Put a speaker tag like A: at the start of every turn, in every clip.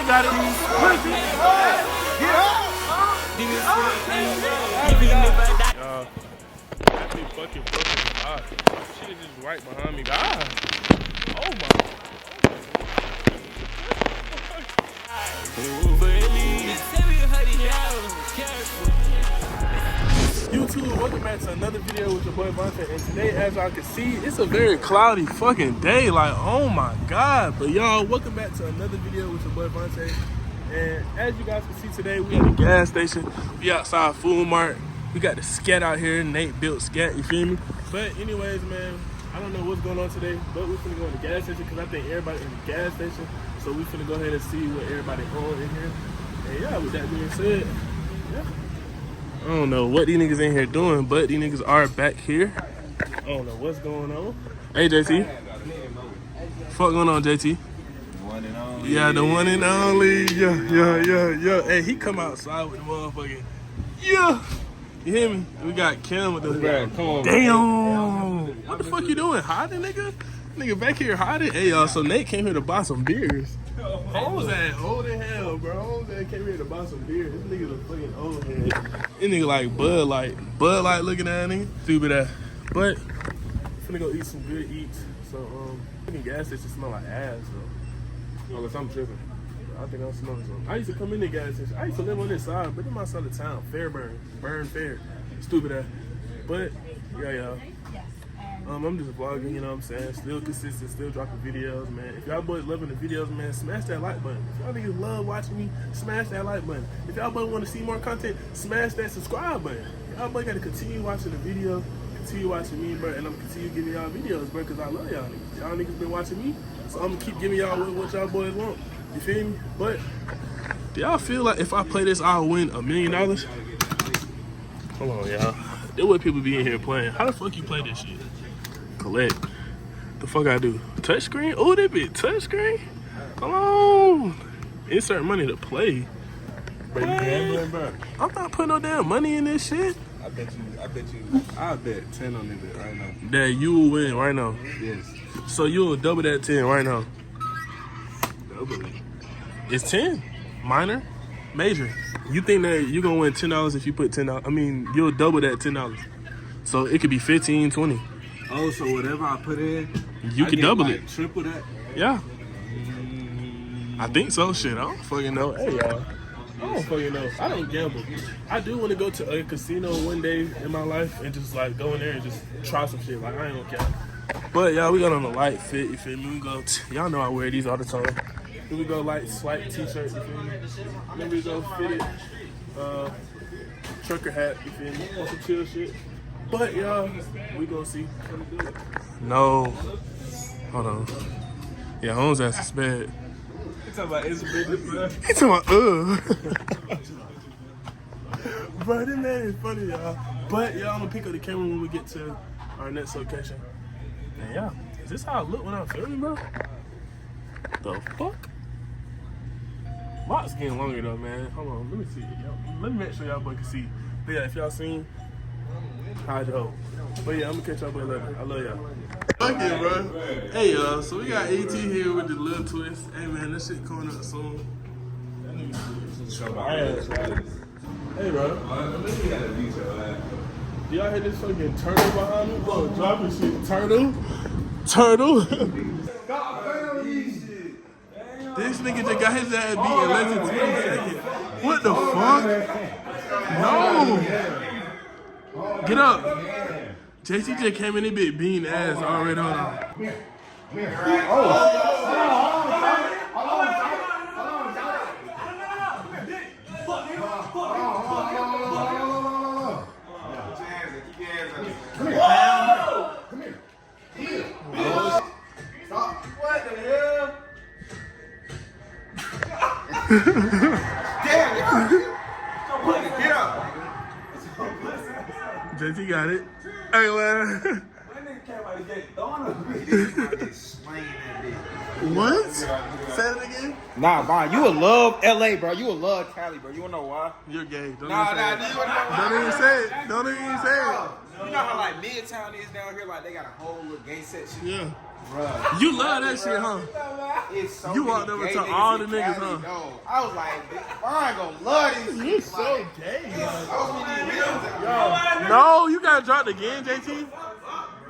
A: got it. Pussy. Get up. That be fucking hot. Shit is just right behind me. God. Oh my. YouTube, welcome back to another video with your boy Vontae. And today, as y'all can see, it's a very cloudy fucking day. Like, oh my God. But y'all, welcome back to another video with your boy Vontae. And as you guys can see today, we at the gas station. We outside Food Mart. We got the scat out here. Nate built scat, you feel me? But anyways, man, I don't know what's going on today, but we're finna go in the gas station because I think everybody in the gas station. So we finna go ahead and see what everybody on in here. And yeah, with that being said, yeah. I don't know what these niggas in here doing, but these niggas are back here. I don't know what's going on. Hey, JT. Fuck going on, JT?
B: One and only.
A: Yeah, the one and only. Yeah. Hey, he come outside with the motherfucking. Yeah. You hear me? We got Kim with the.
B: Come on,
A: damn. What the fuck you doing? Hiding, nigga? Nigga back here hiding? Hey, y'all, so Nate came here to buy some beers. Holmes at old as hell, bro. Holmes at came here to buy some beer. This nigga's a fucking old head. This nigga like Bud Light looking at nigga. Stupid ass. But finna go eat some good eats. So fucking gas station smell like ass though. Unless I'm tripping. I think I'm smelling something. I used to come in the gas station. I used to live on this side, but in my side of town, Fairburn, Fair. Stupid ass. But yeah. I'm just vlogging, you know what I'm saying? Still consistent, still dropping videos, man. If y'all boys loving the videos, man, smash that like button. If y'all niggas love watching me, smash that like button. If y'all boys want to see more content, smash that subscribe button. Y'all boys got to continue watching the video, continue watching me, bro, and I'm going to continue giving y'all videos, bro, because I love y'all niggas. Y'all niggas been watching me, so I'm going to keep giving y'all what y'all boys want. You feel me? But do y'all feel like if I play this, I'll win $1 million? Hold on, y'all. There what people be in here playing. How the fuck you play this shit? Collect. The fuck I do? Touchscreen? Oh, that be touchscreen? Hold on. Insert money to play.
B: Bro, you gambling, bro?
A: I'm not putting no damn money in this shit.
B: I bet 10 on this bit right now.
A: That you will win right now.
B: Yes.
A: So you will double that 10 right now.
B: Double it.
A: It's 10. Minor, major. You think that you're gonna win $10 if you put $10? I mean, you'll double that $10. So it could be 15, 20.
B: Oh, so whatever I put in,
A: you can double
B: like
A: it.
B: Triple that?
A: Yeah. I think so. Shit, I don't fucking know. Hey, y'all. I don't fucking know. I don't gamble. I do want to go to a casino one day in my life and just like go in there and just try some shit. Like, I ain't gonna care. But y'all, we got on the light fit. You feel me? We go. Y'all know I wear these all the time. Then we go light swipe t-shirt. You feel me? Then we go fitted trucker hat. You feel me? On some chill shit. But y'all, we gonna see. No. Hold on. Yeah, Holmes ass is bad.
B: You talking about it's business, bro?
A: He talking about, Bro, this man is funny, y'all. But y'all, I'm gonna pick up the camera when we get to our next location. And yeah, is this how I look when I'm filming, bro? The fuck? Locks getting longer though, man. Hold on, let me see. Let me make sure y'all boys can see. But yeah, if y'all seen, hide your hoe. But yeah, I'm gonna catch y'all boys later. I love y'all. Fuck it, bro. Hey, y'all. So we got AT here with the little twist. Hey, man, this shit coming up soon. Hey, bro. Do y'all hear this fucking turtle behind me? Bro, dropping shit. Turtle. This nigga just got his ass beat in less than 20 seconds. What the fuck? No. Get up. JT just came in a bit beating ass already on him. JT got it. Hey, man. What? Say it again?
C: Nah, Brian, you will love LA, bro. You will love Cali, bro. You wanna know why?
A: You're gay. Don't
C: Nah,
A: even say it. Don't even say it.
C: You know how like Midtown is down here? Like they got a whole little gay section.
A: Yeah.
C: Bruh.
A: You love that shit, huh?
C: It's so
A: You
C: many
A: walked over
C: gay
A: to
C: niggas
A: all
C: in
A: the niggas,
C: Cali,
A: huh?
C: No. I was like, Brian gonna love these
A: You
C: niggas.
A: so gay.
C: So many rims out here.
A: No, you got dropped again, JT.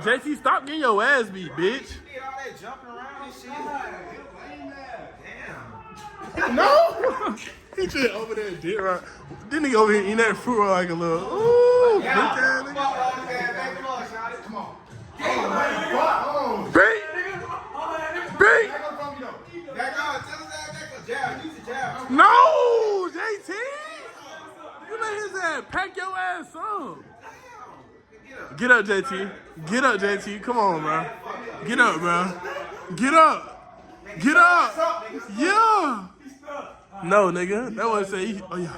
A: JT, stop getting your ass beat, bitch.
C: You did all that jumping around and shit. Damn.
A: No. He just over there and did right. Then he over here eating that fruit roll like a little, ooh, bitch ass nigga.
C: Come on.
A: Beat! Beat! No, JT! You let his ass pack your ass up. Get up, JT. Get up, JT. Come on, bro. Get up, bro. Get up. Get up. Yeah. No, nigga. That was say. Oh yeah.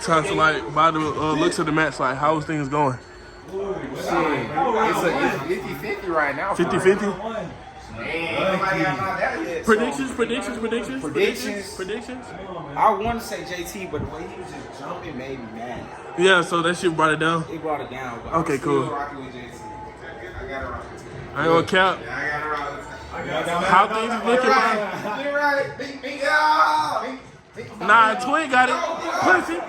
A: Time to like by the looks of the match, like how's things going?
C: It's 50-50 right now.
A: 50-50?
C: Predictions.
A: Predictions?
C: I want to say JT, but the way he was just jumping made me mad.
A: Yeah, so that shit brought it down.
C: It brought it down. But
A: Okay,
C: I'm still
A: cool.
C: rocking with JT. I got to rock with JT.
A: I ain't gonna count.
C: Yeah, I got to rock with
A: How things is looking, man?
C: Get right.
A: Nah, Twin got it. Push it.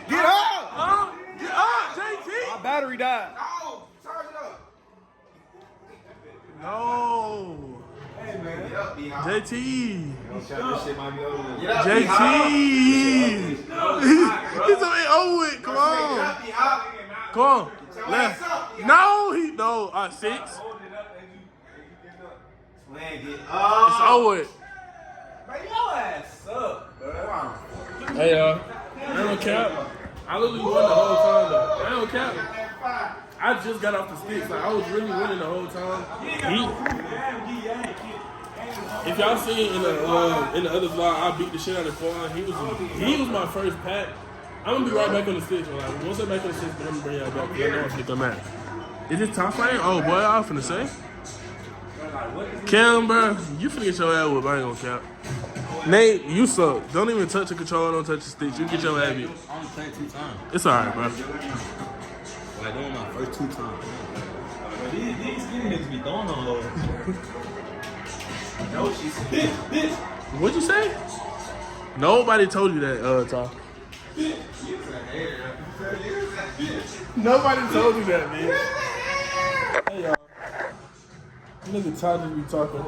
C: Get up.
A: Get up, JT.
C: My battery died. No, charge it up.
A: No.
C: Hey, man. Get up, B-Hop.
A: JT.
C: This shit might be over. Get up,
A: JT. He's over it. Come on. Come on. Left. No, no. 6. It's over it. Hey, I don't cap. I literally won the whole time, though. I don't cap. I just got off the sticks. Like, I was really winning the whole time. If y'all see in the other vlog, I beat the shit out of Quan. He was my first pack. I'm gonna be right back on the sticks. Like, once I'm back on the sticks, I'm gonna bring y'all back. I know I should come back. Is this top fighting? Oh boy, I was finna say. Cam, bro, you finna get your ass whooped. I ain't gonna cap. Nate, you suck. Don't even touch the controller. Don't touch the sticks. You get your ass beat.
B: I only played 2 times.
A: It's alright, bro.
B: Like, doing my first 2 times. These skinny niggas be throwing on low. No, she's bitch.
A: What'd you say? Nobody told you that, Tom. Nobody told you that, man. Hey, y'all. Nigga Todd just be talking.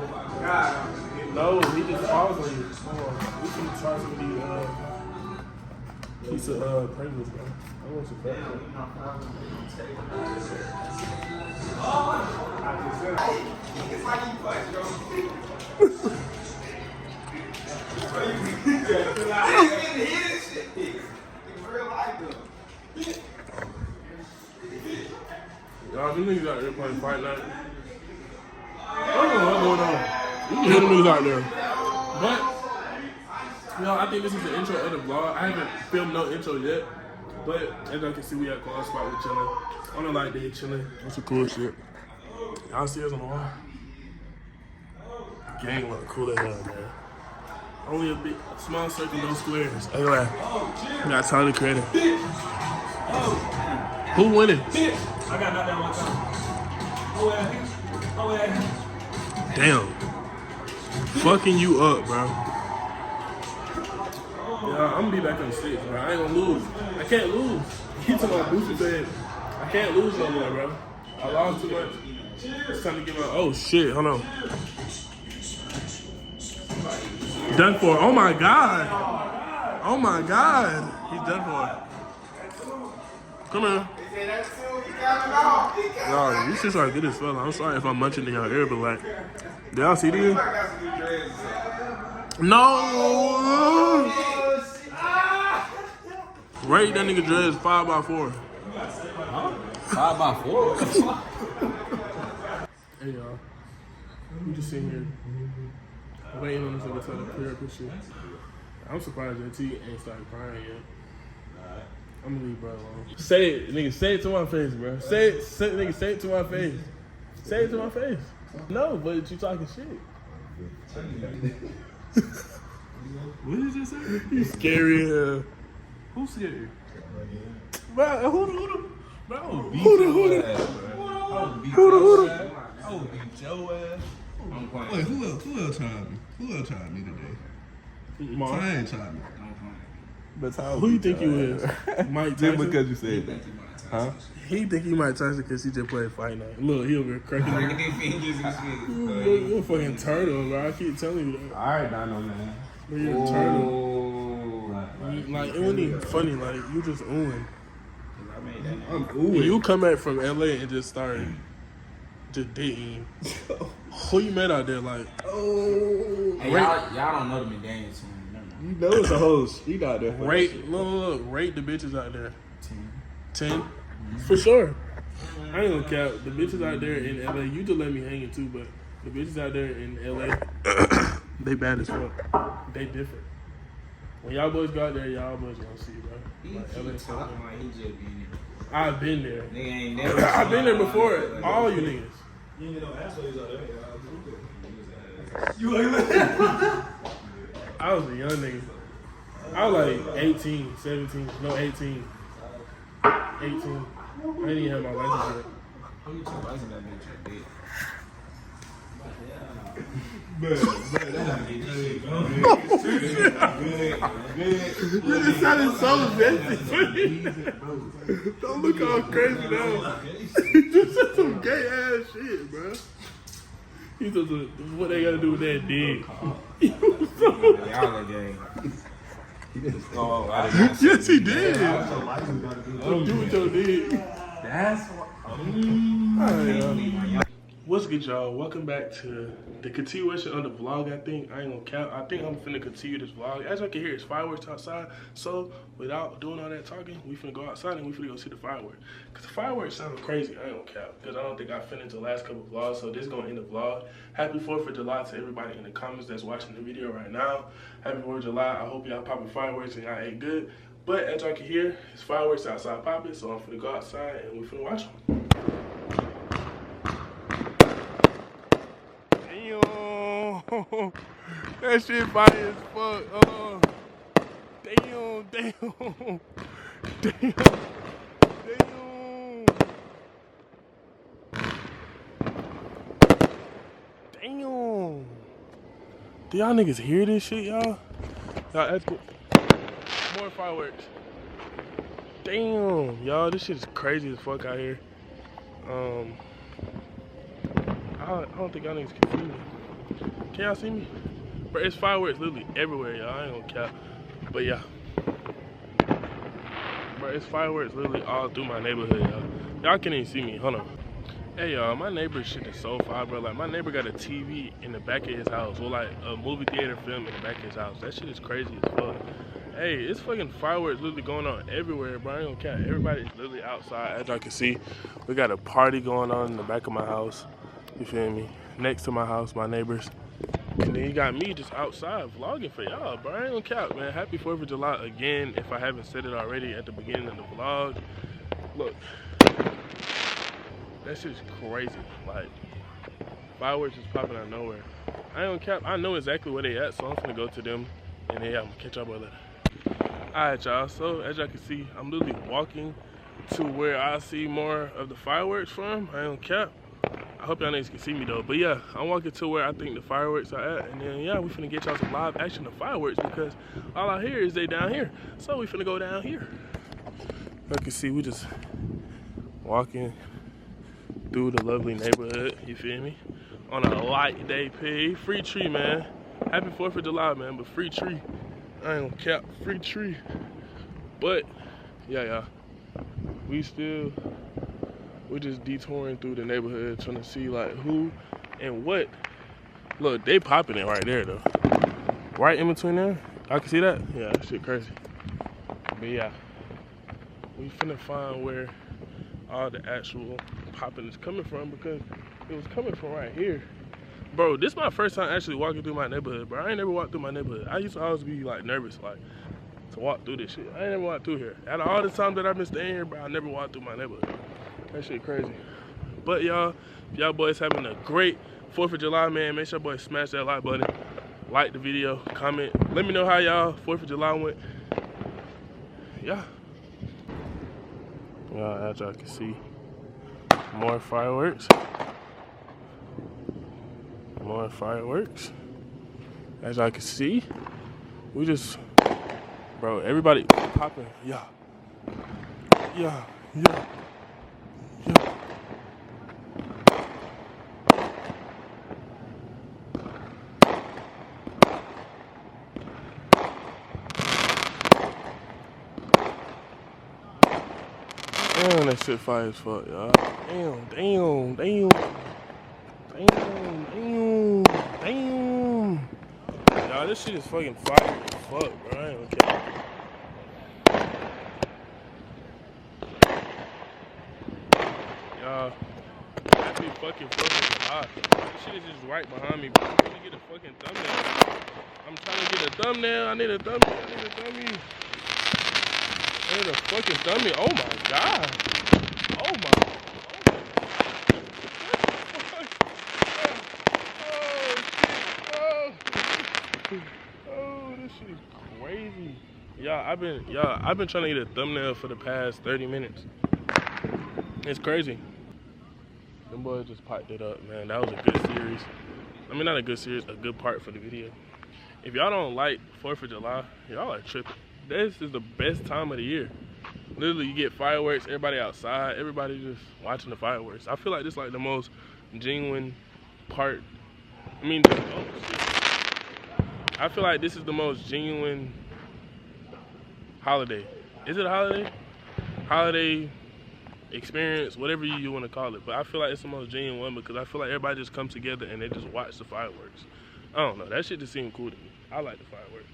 A: No, he just paused on you. We can try some of these piece of Pringles, bro. I want some fat.
C: It's like you punch, bro.
A: Y'all, them niggas out there playing Fight Night. I don't know what's going on. You can hear them niggas out there. But, you know, I think this is the intro of the vlog. I haven't filmed no intro yet. But, as y'all can see, we at Quad Spot. We're chilling. On the light day, chilling. That's some cool shit. Y'all see us on the wall? Gang look cool as hell, man. Only a big, small circle, no squares. Hey, man. Got Tyler Creator. Who winning?
B: I got knocked down one time. Oh, yeah.
A: Damn. Fucking you up, bro. Yeah, I'm gonna be back on the six, bro. I ain't gonna lose. I can't lose. He told my booster said, I can't lose no more, bro. I lost too much. It's time to get my. Oh shit, hold on. Done for. Oh my god. Oh my god. He's done for. Come here. Y'all, these shits are good as fuck. I'm sorry if I'm munching in y'all ear, but like, do y'all see these? No! Rate that nigga dreads 5x4.
B: Huh? 5x4?
A: Hey y'all, we just sitting here waiting on this nigga to clear up his shit. I'm surprised that T ain't started crying yet. I'm gonna leave bro alone. Say it, nigga. Say it to my face, bro. Say it, nigga. Say it to my face. Say it to my face. No, but you talking shit.
B: What did you say?
A: You scary as hell.
B: Who's scared?
A: Bro, who
B: Bro,
A: the beat your ass,
B: I would beat your ass. I'm playing.
D: Wait, who else tried me? Who else tried me today?
A: Mark.
D: I ain't tried me.
C: But
A: Who you think you is? Mike
C: Just
A: Tyson?
C: because you said that. Huh?
A: He think he Mike Tyson because he just played Fight Night. Look, he over here cracking
B: Look
A: up.
B: at these fingers and shit.
A: You're a fucking turtle, bro. I keep telling you that.
C: Alright, Dino, man.
A: But you're a turtle.
C: Oh.
A: Like, it wasn't even funny. Like, you just oohing.
C: I'm ooh.
A: You come back from LA and just started just dating. Who you met out there? Like,
C: Oh.
B: Hey, y'all don't know the McDaniels team.
C: You know it's a whole street out there. For
A: rate, look, rate the bitches out there. 10? For sure. I ain't gonna cap. The bitches out there in LA, you just let me hang it too, but the bitches out there in LA, they bad as fuck. They different. When y'all boys go out there, y'all boys gonna see, bro. Like, LA
B: Talking like he just been
A: I've been there.
B: there. Nigga ain't never.
A: I've been there before. All you niggas.
D: You ain't no assholes out there.
A: I was a young nigga. I was like 18, 17, no 18. 18. I didn't even have my license yet.
B: Who you talking about? That bitch right there.
A: You just sounded so invested. Don't look all crazy now. You just said some gay ass shit, bro. He said, what they gotta do with that dick?
B: Y'all are gay. Oh, I did not say
A: Yes, he did.
D: That's
A: Don't do with your dick.
B: That's
A: What's good, y'all? Welcome back to the continuation of the vlog. I think I ain't gonna cap. I think I'm finna continue this vlog. As you can hear, it's fireworks outside. So without doing all that talking, we finna go outside and we finna go see the fireworks. Cause the fireworks sound crazy. I ain't gonna cap. Cause I don't think I finished the last couple vlogs. So this is gonna end the vlog. Happy 4th of July to everybody in the comments that's watching the video right now. Happy 4th of July. I hope y'all popping fireworks and y'all ate good. But as y'all can hear, it's fireworks outside popping. So I'm finna go outside and we finna watch them. That shit fire as fuck. Damn. Do y'all niggas hear this shit, y'all? Y'all, that's good. More fireworks. Damn, y'all, this shit is crazy as fuck out here. I don't think y'all niggas can see me. Can y'all see me? Bro, it's fireworks literally everywhere, y'all. I ain't gonna cap. But yeah. Bro, it's fireworks literally all through my neighborhood, y'all. Y'all can't even see me. Hold on. Hey, y'all, my neighbor's shit is so fire, bro. Like, my neighbor got a TV in the back of his house. Or, like, a movie theater film in the back of his house. That shit is crazy as fuck. Hey, it's fucking fireworks literally going on everywhere, bro. I ain't gonna cap. Everybody's literally outside. As y'all can see, we got a party going on in the back of my house. You feel me? Next to my house, my neighbors. And then you got me just outside vlogging for y'all, bro. I ain't gonna cap, man. Happy 4th of July again, if I haven't said it already at the beginning of the vlog. Look, that shit's crazy. Like, fireworks just popping out of nowhere. I ain't gonna cap. I know exactly where they at, so I'm gonna go to them. And then, yeah, I'm gonna catch y'all later. Alright, y'all. So, as y'all can see, I'm literally walking to where I see more of the fireworks from. I ain't gonna cap. I hope y'all niggas can see me though. But yeah, I'm walking to where I think the fireworks are at. And then yeah, we finna get y'all some live action of fireworks because all I hear is they down here. So we finna go down here. You can see we just walking through the lovely neighborhood, you feel me? On a light day, P. Free tree, man. Happy 4th of July, man, but free tree. I ain't gonna cap, free tree. But yeah, we're just detouring through the neighborhood trying to see like who and what. Look, they popping it right there though. Right in between there. I can see that? Yeah, that shit crazy. But yeah, we finna find where all the actual popping is coming from because it was coming from right here. Bro, this is my first time actually walking through my neighborhood, bro. I ain't never walked through my neighborhood. I used to always be like nervous, like to walk through this shit. I ain't never walked through here. Out of all the times that I've been staying here, bro, I never walked through my neighborhood. That shit crazy. But y'all boys having a great 4th of July, man. Make sure boys smash that like button. Like the video, comment. Let me know how y'all 4th of July went. Yeah. Yeah, as y'all can see, more fireworks. More fireworks. As y'all can see, we just, bro, everybody popping. Yeah. Yeah. Yeah. Yeah. Damn, that shit fire as fuck, y'all. Damn, damn, damn. Damn, damn, damn. Y'all, this shit is fucking fire as fuck, bro. I ain't gonna care. Y'all, happy fucking 4th of July. This shit is just right behind me, bro. Let me get a fucking thumbnail. I'm trying to get a thumbnail. I need a thumbnail. I need a thumbnail. I need a fucking thumbnail. Oh my god. Oh my. Oh, this shit is crazy. I've been trying to get a thumbnail for the past 30 minutes. It's crazy. Them boys just piped it up, man. That was a good series. I mean, not a good series, a good part for the video. If y'all don't like 4th of July, y'all are tripping. This is the best time of the year. Literally, you get fireworks, everybody outside, everybody just watching the fireworks. I feel like this is like the most genuine part. I mean, oh shit. I feel like this is the most genuine holiday. Is it a holiday? Holiday experience, whatever you want to call it. But I feel like it's the most genuine one because I feel like everybody just comes together and they just watch the fireworks. I don't know. That shit just seemed cool to me. I like the fireworks.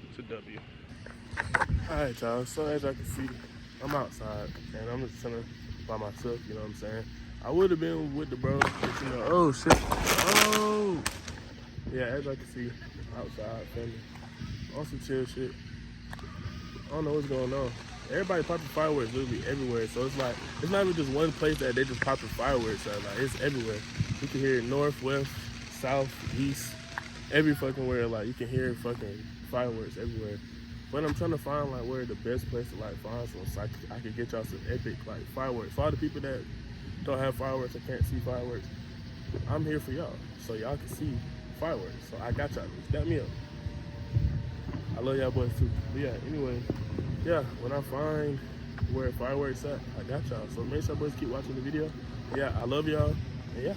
A: It's a W. Alright, y'all. So as y'all can see, I'm outside and I'm just chilling by myself, you know what I'm saying? I would have been with the bros, but you know, oh shit. Oh! Yeah, as y'all can see, outside, family. On some chill shit. I don't know what's going on. Everybody popping fireworks literally everywhere. So it's like, it's not even just one place that they just popping fireworks at. Like, it's everywhere. You can hear it north, west, south, east, every fucking where. Like, you can hear fucking fireworks everywhere. But I'm trying to find like where the best place to like find some so I can get y'all some epic like fireworks. For all the people that don't have fireworks or can't see fireworks, I'm here for y'all. So y'all can see fireworks. So I got y'all. Step me up. I love y'all boys too. But yeah, anyway, yeah, when I find where fireworks at, I got y'all. So make sure boys keep watching the video. Yeah, I love y'all. And yeah.